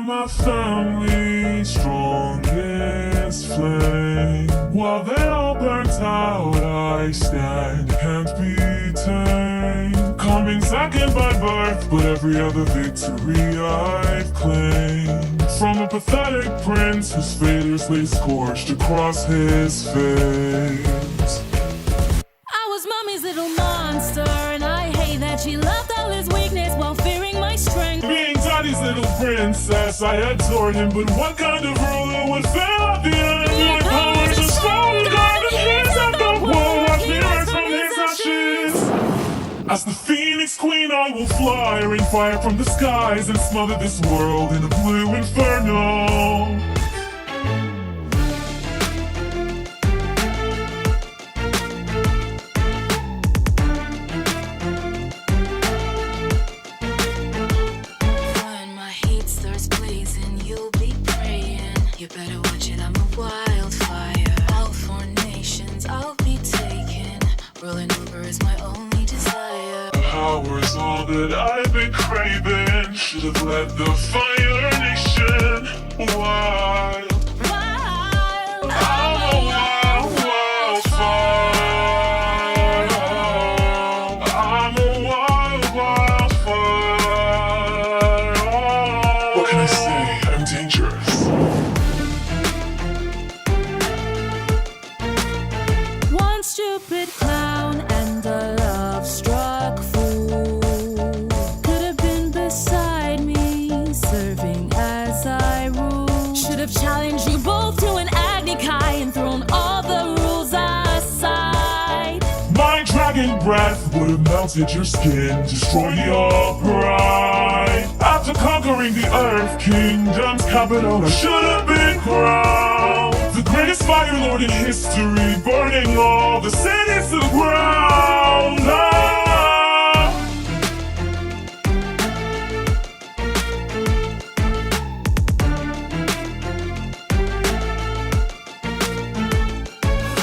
am my family's strongest flame. While they all burnt out, I stand, can't be tamed. Coming second by birth, but every other victory I've claimed. From a pathetic prince whose failures lay scorched across his face. I was mommy's little monster, and I hate that she loved all his weakness while fearing my strength. Being daddy's little princess, I adored him, but what kind of ruler would fail at the end? My powers are stronger than his, and the world watch me rise from his ashes. As the Phoenix Queen, I will fly, rain fire from the skies, and smother this world in a blue inferno. You better watch it, I'm a wildfire. All four nations, I'll be taken. Rolling over is my only desire. Power's all that I've been craving. Should have led the Fire Nation wild. Wild. I'm a wild, wildfire. I'm a wild, wildfire. What can I say? I'm dangerous. One stupid clown and a love-struck fool could have been beside me, serving as I rule. Should have challenged you both to an Agni Kai and thrown all the rules aside. My dragon breath would have melted your skin, destroyed your pride. After conquering the Earth Kingdom's capital, I should have been crowned the greatest fire lord in history, burning all the cities to the ground.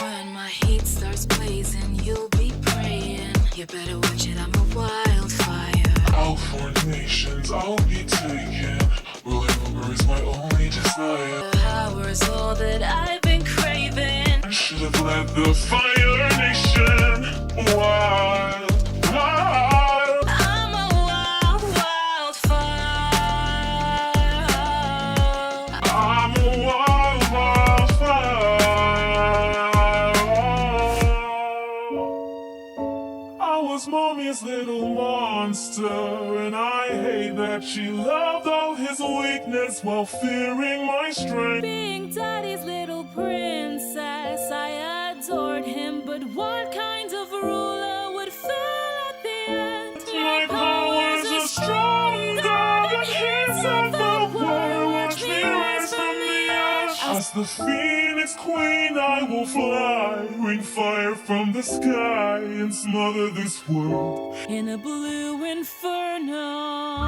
When my heat starts blazing, you'll be praying. You better watch it, I'm a wildfire. All four nations I'll be taken. Ruling over is my only desire. Power's all that I've been craving. I should have led the Fire Nation wild, wild. I'm a wild, wildfire. I'm a wild, wildfire. I was mommy's little monster, and I hate that she loved all his weakness while fearing my strength. Being daddy's little princess, I adored him, but what kind of ruler would fail at the end? My powers are stronger than his, and the world watch me rise from the ash. As the Phoenix Queen, I will fly, rain fire from the sky, and smother this world in a blue inferno.